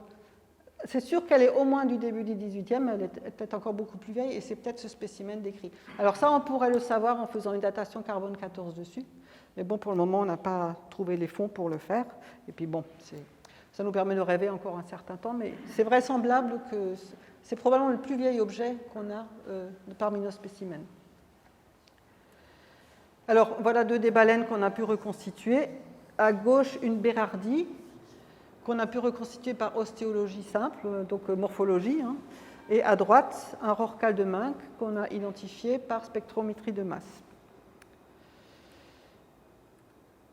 c'est sûr qu'elle est au moins du début du XVIIIe, elle est peut-être encore beaucoup plus vieille, et c'est peut-être ce spécimen décrit. Alors ça, on pourrait le savoir en faisant une datation carbone 14 dessus, mais bon, pour le moment, on n'a pas trouvé les fonds pour le faire, et puis bon, ça nous permet de rêver encore un certain temps, mais c'est vraisemblable que c'est probablement le plus vieil objet qu'on a parmi nos spécimens. Alors, voilà deux des baleines qu'on a pu reconstituer. À gauche, une Bérardie, qu'on a pu reconstituer par ostéologie simple, donc morphologie, hein, et à droite, un rorqual de Minck qu'on a identifié par spectrométrie de masse.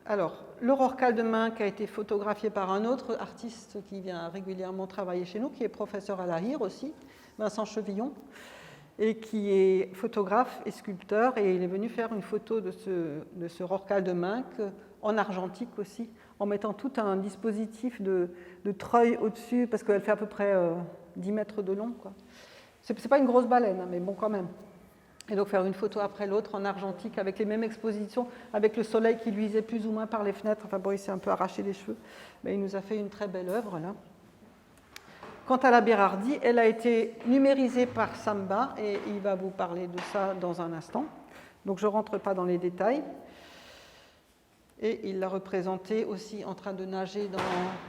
Alors, le rorqual de Minck a été photographié par un autre artiste qui vient régulièrement travailler chez nous, qui est professeur à l'AHIR aussi, Vincent Chevillon, et qui est photographe et sculpteur, et il est venu faire une photo de ce rorqual de Minck en argentique aussi, en mettant tout un dispositif de treuil au-dessus, parce qu'elle fait à peu près 10 mètres de long. Ce n'est pas une grosse baleine, hein, mais bon, quand même. Et donc faire une photo après l'autre en argentique, avec les mêmes expositions, avec le soleil qui luisait plus ou moins par les fenêtres. Enfin bon, il s'est un peu arraché les cheveux, mais il nous a fait une très belle œuvre, là. Quant à la Bérardie, elle a été numérisée par Samba, et il va vous parler de ça dans un instant. Donc je ne rentre pas dans les détails. Et il l'a représenté aussi en train de nager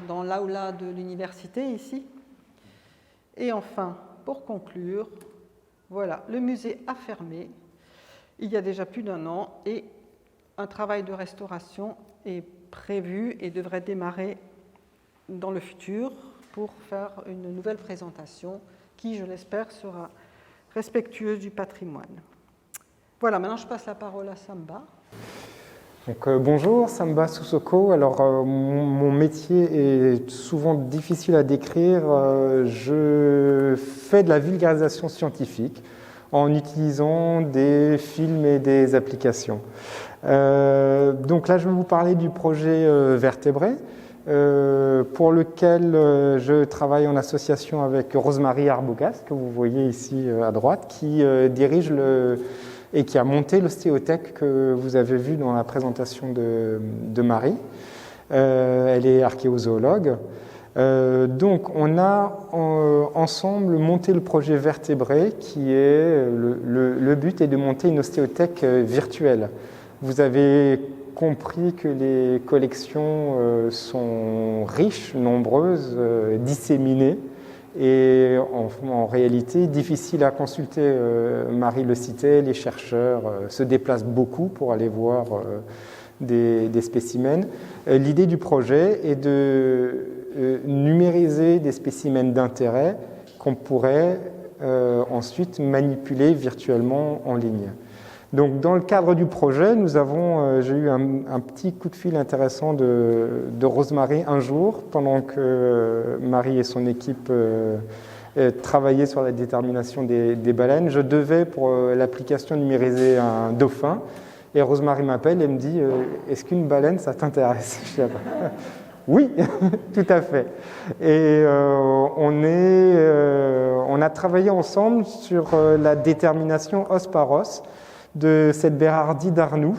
dans l'aula de l'université, ici. Et enfin, pour conclure, voilà, le musée a fermé il y a déjà plus d'1 an, et un travail de restauration est prévu et devrait démarrer dans le futur pour faire une nouvelle présentation qui, je l'espère, sera respectueuse du patrimoine. Voilà, maintenant je passe la parole à Samba. Donc, bonjour, Samba Sussoko. Alors, mon métier est souvent difficile à décrire. Je fais de la vulgarisation scientifique en utilisant des films et des applications. Donc là, je vais vous parler du projet Vertébrés, pour lequel je travaille en association avec Rosemary Arbogast, que vous voyez ici à droite, qui dirige et qui a monté l'ostéothèque que vous avez vu dans la présentation de Marie. Elle est archéozoologue. Donc, on a ensemble monté le projet Vertébrés, qui est le but est de monter une ostéothèque virtuelle. Vous avez compris que les collections sont riches, nombreuses, disséminées, et en réalité difficile à consulter. Marie le citait, les chercheurs se déplacent beaucoup pour aller voir des spécimens. L'idée du projet est de numériser des spécimens d'intérêt qu'on pourrait ensuite manipuler virtuellement en ligne. Donc, dans le cadre du projet, j'ai eu un petit coup de fil intéressant de Rosemary un jour, pendant que Marie et son équipe travaillaient sur la détermination des baleines. Je devais, pour l'application, numériser un dauphin. Et Rosemary m'appelle et me dit « Est-ce qu'une baleine, ça t'intéresse ?» Je dis « Oui, tout à fait. » Et on a travaillé ensemble sur la détermination os par os de cette Bérardie d'Arnoux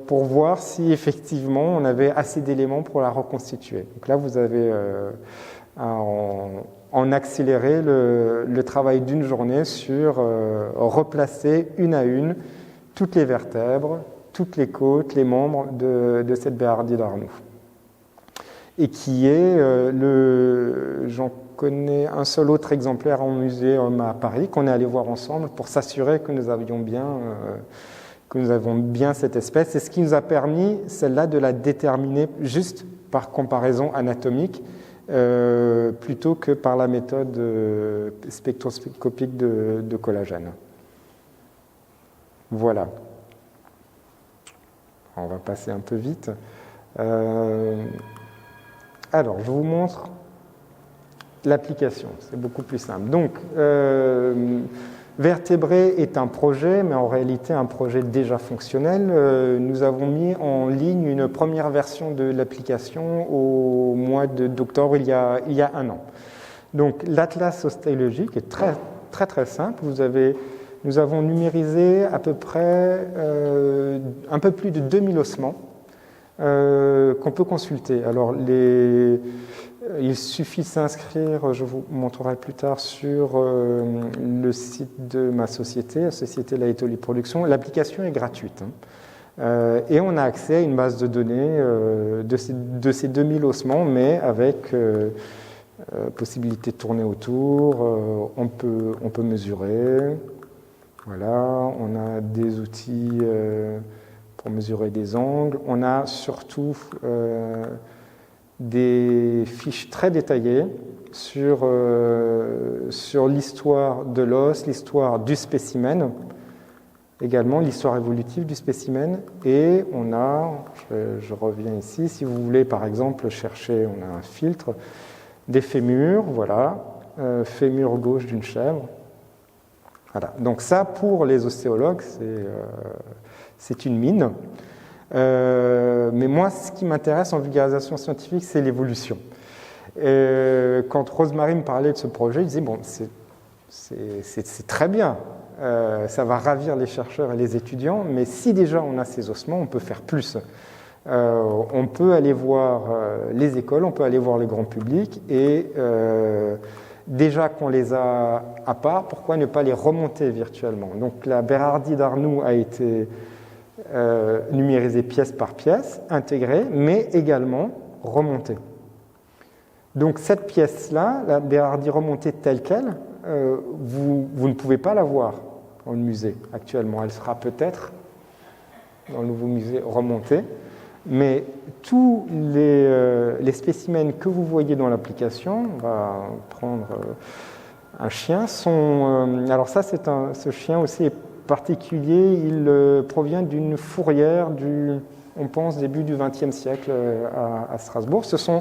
pour voir si effectivement on avait assez d'éléments pour la reconstituer. Donc là, vous avez en accéléré le travail d'une journée sur replacer une à une toutes les vertèbres, toutes les côtes, les membres de cette Bérardie d'Arnoux. Et qui est j'en connais un seul autre exemplaire en muséum à Paris qu'on est allé voir ensemble pour s'assurer que nous avons bien cette espèce. C'est ce qui nous a permis, celle-là, de la déterminer juste par comparaison anatomique plutôt que par la méthode spectroscopique de collagène. Voilà. On va passer un peu vite. Alors, je vous montre l'application, c'est beaucoup plus simple. Donc, Vertébré est un projet, mais en réalité un projet déjà fonctionnel. Nous avons mis en ligne une première version de l'application au mois d'octobre, il y a un an. Donc, l'atlas ostéologique est très, très, très simple. Nous avons numérisé à peu près un peu plus de 2000 ossements qu'on peut consulter. Alors, il suffit de s'inscrire, je vous montrerai plus tard, sur le site de ma société, la société Laetoli Productions. L'application est gratuite. Et on a accès à une base de données de ces 2000 ossements, mais avec possibilité de tourner autour. On peut mesurer. Voilà, on a des outils pour mesurer des angles. On a surtout des fiches très détaillées sur l'histoire de l'os, l'histoire du spécimen, également l'histoire évolutive du spécimen. Et on a, je reviens ici, si vous voulez par exemple chercher, on a un filtre, des fémurs, voilà, fémur gauche d'une chèvre. Voilà. Donc ça, pour les ostéologues, c'est une mine. Mais moi, ce qui m'intéresse en vulgarisation scientifique, c'est l'évolution. Quand Rosemary me parlait de ce projet, je disais, bon, c'est très bien, ça va ravir les chercheurs et les étudiants, mais si déjà on a ces ossements, on peut faire plus. On peut aller voir les écoles, on peut aller voir le grand public, et déjà qu'on les a à part, pourquoi ne pas les remonter virtuellement? Donc la Bérardie d'Arnoux a été numérisée pièce par pièce, intégrée, mais également remontée. Donc cette pièce-là, la Bérardie remontée telle qu'elle, vous ne pouvez pas la voir dans le musée actuellement. Elle sera peut-être dans le nouveau musée remontée, mais tous les spécimens que vous voyez dans l'application, on va prendre un chien, alors ça, ce chien aussi est particulier, il provient d'une fourrière on pense, début du XXe siècle à Strasbourg. Ce sont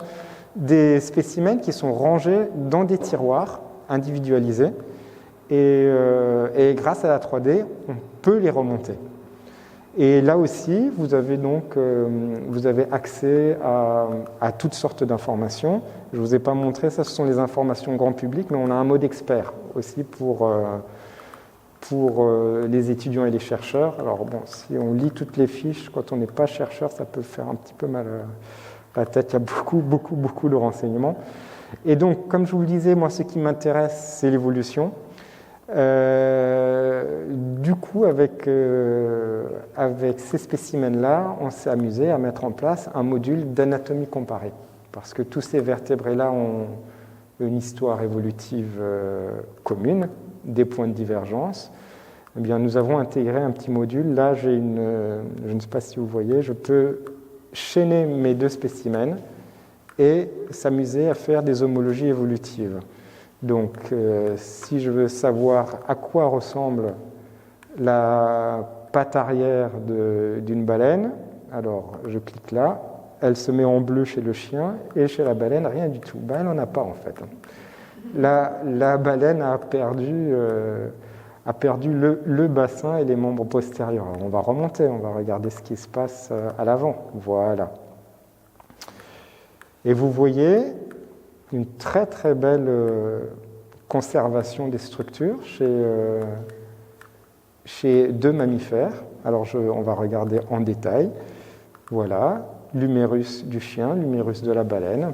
des spécimens qui sont rangés dans des tiroirs individualisés et grâce à la 3D, on peut les remonter. Et là aussi, vous avez accès à toutes sortes d'informations. Je ne vous ai pas montré, ça ce sont les informations grand public, mais on a un mode expert aussi pour les étudiants et les chercheurs. Alors bon, si on lit toutes les fiches, quand on n'est pas chercheur, ça peut faire un petit peu mal à la tête. Il y a beaucoup de renseignements. Et donc, comme je vous le disais, moi, ce qui m'intéresse, c'est l'évolution. Du coup, avec ces spécimens-là, on s'est amusé à mettre en place un module d'anatomie comparée. Parce que tous ces vertébrés-là ont une histoire évolutive commune, des points de divergence. eh bien, nous avons intégré un petit module. Là, je ne sais pas si vous voyez, je peux chaîner mes 2 spécimens et s'amuser à faire des homologies évolutives. Donc, si je veux savoir à quoi ressemble la patte arrière d'une baleine, alors je clique là, elle se met en bleu chez le chien et chez la baleine, rien du tout. Ben, elle n'en a pas en fait. La baleine a perdu le bassin et les membres postérieurs. Alors, on va remonter, on va regarder ce qui se passe à l'avant. Voilà. Et vous voyez une très très belle conservation des structures chez 2 mammifères. Alors on va regarder en détail. Voilà, l'humérus du chien, l'humérus de la baleine.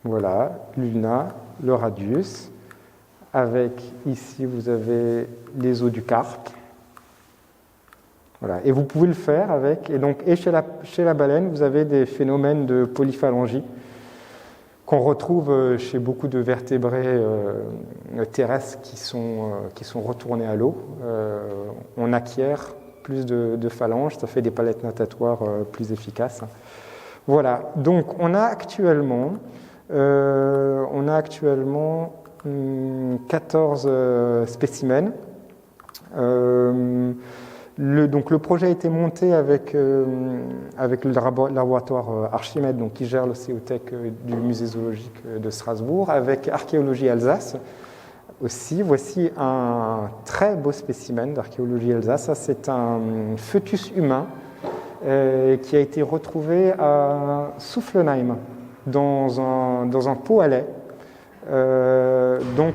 Voilà, l'ulna, le radius. Avec ici, vous avez les os du carpe. Voilà. Et vous pouvez le faire avec. Et chez la baleine, vous avez des phénomènes de polyphalangie qu'on retrouve chez beaucoup de vertébrés terrestres qui sont retournés à l'eau. On acquiert plus de phalanges, ça fait des palettes natatoires plus efficaces. Voilà. Donc on a actuellement 14 spécimens. Donc le projet a été monté avec le laboratoire Archimède, donc, qui gère l'océothèque du musée zoologique de Strasbourg, avec Archéologie Alsace aussi. Voici un très beau spécimen d'Archéologie Alsace. Ça, c'est un fœtus humain qui a été retrouvé à Soufflenheim, dans un pot à lait. Donc,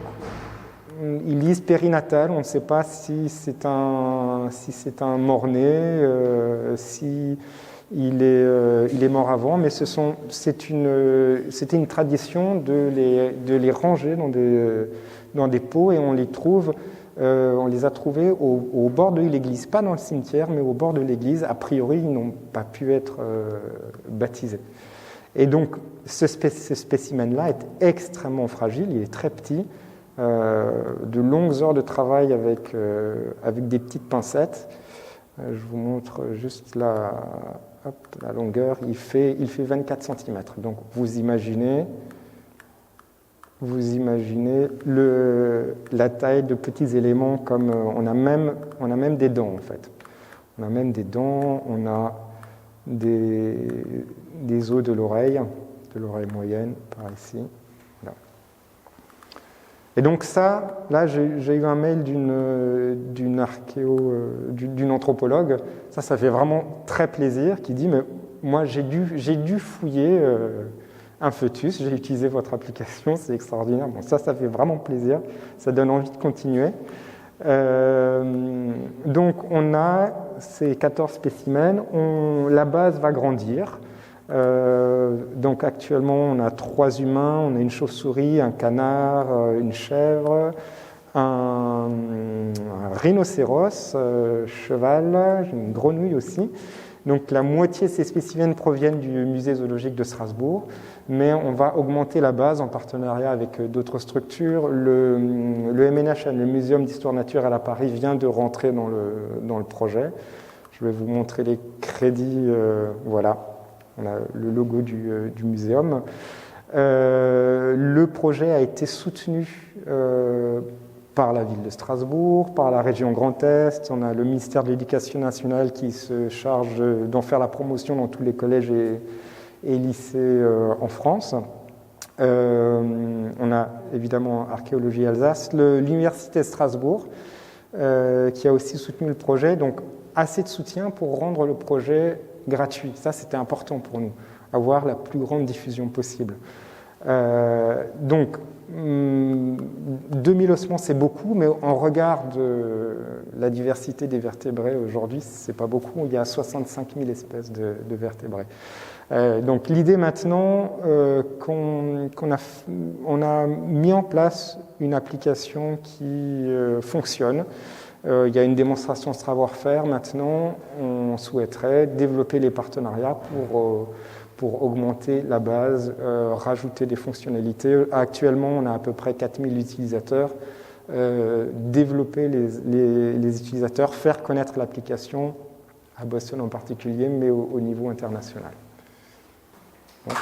ils lisent périnatal, on ne sait pas si c'est un mort-né, si il est mort avant, mais c'était une tradition de les ranger dans des pots, et on les a trouvés au bord de l'église, pas dans le cimetière, mais au bord de l'église. A priori, ils n'ont pas pu être baptisés. Et donc, ce spécimen-là est extrêmement fragile, il est très petit. De longues heures de travail avec des petites pincettes. Je vous montre juste la longueur. Il fait 24 cm. Donc vous imaginez la taille de petits éléments, comme on a même des dents en fait. On a même des dents, on a des os de l'oreille moyenne par ici. Et donc ça, là, j'ai eu un mail d'une anthropologue. Ça fait vraiment très plaisir, qui dit, mais moi, j'ai dû fouiller un fœtus, j'ai utilisé votre application, c'est extraordinaire. Bon, ça fait vraiment plaisir, ça donne envie de continuer. Donc, on a ces 14 spécimens, la base va grandir. Donc actuellement on a 3 humains, on a une chauve-souris, un canard, une chèvre, un rhinocéros, cheval, une grenouille aussi. Donc la moitié de ces spécimens proviennent du musée zoologique de Strasbourg, mais on va augmenter la base en partenariat avec d'autres structures. Le MNHN, le Muséum d'histoire naturelle à Paris, vient de rentrer dans le projet. Je vais vous montrer les crédits, voilà. On a le logo du muséum. Le projet a été soutenu par la ville de Strasbourg, par la région Grand Est. On a le ministère de l'Éducation nationale qui se charge d'en faire la promotion dans tous les collèges et lycées en France. On a évidemment Archéologie Alsace, l'Université de Strasbourg qui a aussi soutenu le projet. Donc assez de soutien pour rendre le projet gratuit. Ça, c'était important pour nous, avoir la plus grande diffusion possible. Donc, 2000 ossements, c'est beaucoup, mais en regard de la diversité des vertébrés aujourd'hui, c'est pas beaucoup. Il y a 65 000 espèces de vertébrés. Donc, l'idée maintenant, on a mis en place une application qui fonctionne. Il y a une démonstration de savoir-faire. Maintenant, on souhaiterait développer les partenariats pour augmenter la base, rajouter des fonctionnalités. Actuellement, on a à peu près 4000 utilisateurs développer les utilisateurs, faire connaître l'application, à Boston en particulier, mais au niveau international. Bon.